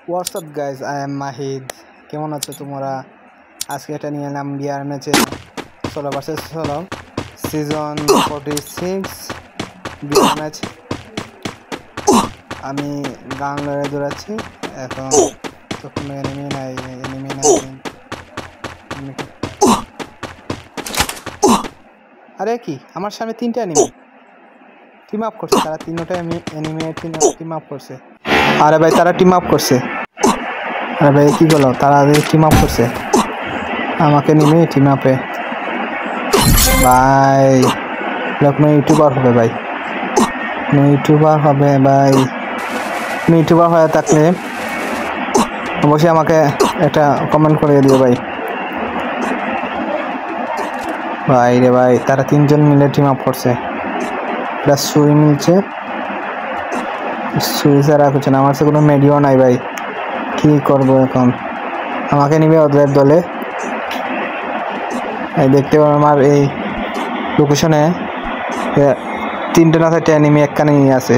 WhatsApp guys, I am Mahid. কেমন আছো তোমরা? আজকে এটা নিয়ে এলাম বিয়ার ম্যাচে 16 ভার্সেস 16 সিজন 46 বিয়ার ম্যাচ। আমি গান লড়ে দৌড়াচ্ছি এখন, তো কোনো এনিমি নাই। আরে কি, আমার সামনে 3টা এনিমি টিম আপ করছে। তারা তিনটাই এনিমি টিম আপ করছে। আরে ভাই, তারা টিম আপ করছে। আরে ভাই কি বলো, তারা টিম আপ করছে আমাকে নিমে টিম আপে। ভাই লোক ইউটিউবার হবে ভাই, ইউটিউবার হবে ভাই। ইউটিউবার হয়ে থাকলে অবশ্যই আমাকে একটা কমেন্ট করে দিও ভাই। ভাই রে ভাই, তারা 3জন মিলে টিম আপ করছে। এটা সুই মিলছে, সুই ছাড়া কিছু না। আমার কাছে কোনো মেডিও নাই ভাই, কি করবো এখন? আমাকে নিবে ওদের দলে। এই দেখতে পাবো আমার এই লোকেশনে 3টে না 4টে এনিমি একখানে নিয়ে আছে।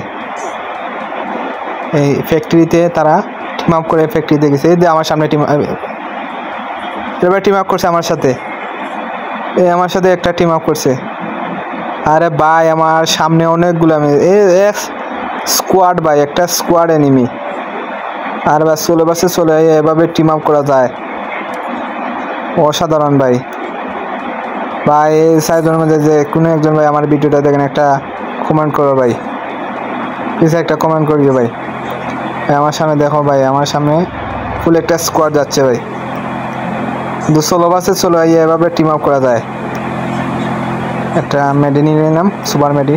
এই ফ্যাক্টরিতে তারা টিম আপ করে ফ্যাক্টরিতে গেছে। এই যে আমার সামনে টিম আপ করছে আমার সাথে। আমার সাথে একটা টিম আপ করছে। আরে ভাই আমার সামনে অনেকগুলো স্কোয়াড ভাই, একটা স্কোয়াড এনিমি। আর ভাই 16 ভার্সেস 16 এভাবে টিম আপ করা যায়, অসাধারণ ভাই। ভাই এই সাইজের মধ্যে যে কোনো একজন ভাই আমার ভিডিওটা দেখেন, একটা কমেন্ট করো ভাই, প্লিজ একটা কমেন্ট করিও ভাই। আমার সামনে দেখো ভাই, আমার সামনে ফুল একটা স্কোয়াড যাচ্ছে ভাই। 16 ভার্সেস 16 এভাবে টিম আপ করা যায়। একটা মেডি নিয়ে নিলাম, সুপার মেডি।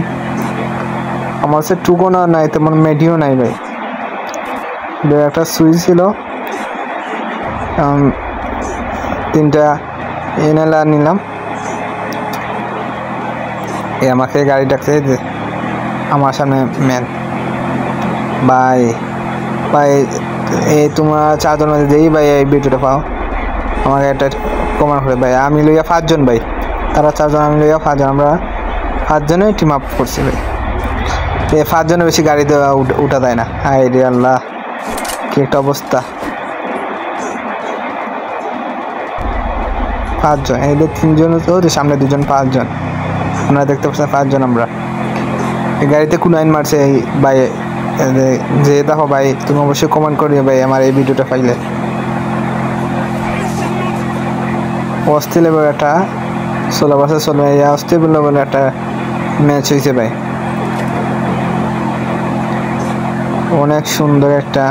আমার কাছে টুকোনা নাই, তেমন মেডিও নাই ভাই। একটা সুইচ ছিল, 3টা ইনহেলার নিলাম। আমাকে গাড়ি ডাকছে যে আমার সামনে ম্যান। ভাই ভাই এই তোমরা 4জন মধ্যে যেই ভাই এই ভিডিওটা পাও আমাকে একটা কমেন্ট করে ভাই। আমি লইয়া 5জন ভাই, তারা 4জন, আমি লইয়া 5জন। আমরা 5জনে টিম আপ করছি ভাই। এই 5জনের বেশি গাড়িতে উঠা দেয় না। হাই রে আল্লাহ, কি একটা অবস্থা। 5জন, এদের 3জন হচ্ছে, সামনে 2জন, 5জন। আপনারা দেখতে পাচ্ছেন 5জন আমরা। এই গাড়িতে কোন আইন মারছে এই ভাই, যে দেখো ভাই, তুমি অবশ্যই কমেন্ট করিও ভাই আমার এই ভিডিওটা পাইলে। অস্থির লেভেল একটা 16 ভার্সেস 16 অস্থির লেভেল একটা ম্যাচ হয়েছে ভাই। অনেক সুন্দর একটা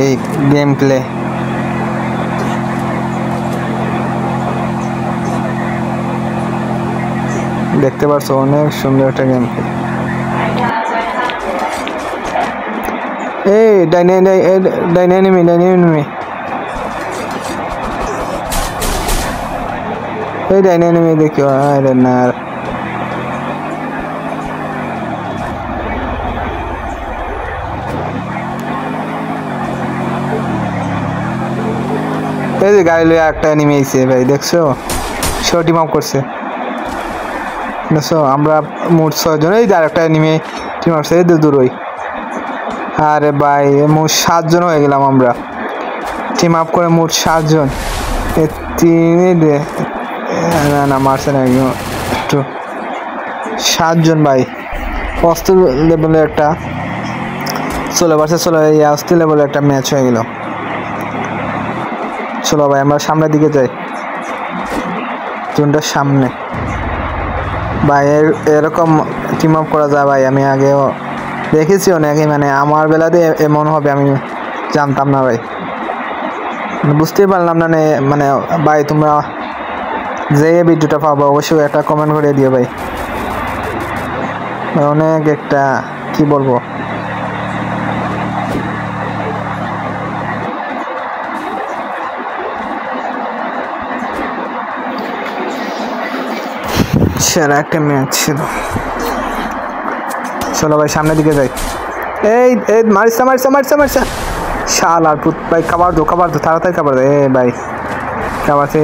এই গেম প্লে। দেখতে পাচ্ছ, অনেক সুন্দর একটা গেম প্লে। এই ডাইনামিক এই ডাইনামিক দেখিও। আরে না, এই যে গাড়ি লইয়া একটা এনিমি আইছে ভাই, দেখছো? সেও টিম আপ করছে, দেখছো? আমরা মোট 6জন। এই যে আরেকটা এনিমি টিম আপ করছে, এই দূরই। আরে ভাই মোট 7জন হয়ে গেলাম আমরা টিম আপ করে, মোট 7জন। না মারছে না একটু। 7জন ভাই, অস্থির লেভেলের একটা 16 ভার্সেস 16 অস্থির লেভেলের একটা ম্যাচ হয়ে গেল। চলো ভাই আমরা সামনের দিকে যাই, জোনটার সামনে ভাই। এরকম টিম আপ করা যায় ভাই, আমি আগেও দেখেছি অনেকে, মানে আমার বেলাতে এমন হবে আমি জানতাম না ভাই, বুঝতেই পারলাম না। মানে ভাই তোমরা যে ভিডিওটা পাবো অবশ্যই একটা কমেন্ট করে দিও ভাই। অনেক একটা কি বলবো, সেরা একটা ম্যাচ ছিল। চলো ভাই সামনের দিকে যাই। এই এই মারছে শালার পুত ভাই। খাবার দো তাড়াতাড়ি খাবার দো। এ ভাই খাবার সে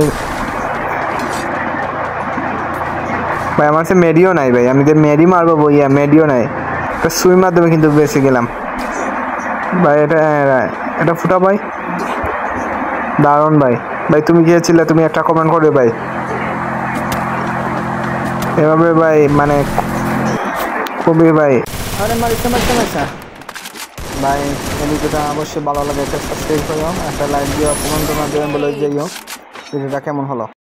ভাই, আমার কাছে মেডিও নাই ভাই। আমি যে মেডি মারবো বইয়া, মেডিও নাই। একটা সুই মাধ্যমে কিন্তু বেঁচে গেলাম। ভাই এটা ফুটা ভাই, দারুণ ভাই। ভাই তুমি গিয়েছিলে, তুমি একটা কমেন্ট করবে ভাই, এভাবে ভাই মানে খুবই ভাই। আরে মারিসা ভাই, এই ভিডিওটা অবশ্যই ভালো লাগে একটা সাবস্ক্রাইব করো, একটা লাইক দিও, কমেন্টের মাধ্যমে বলে যাইও ভিডিওটা কেমন হলো।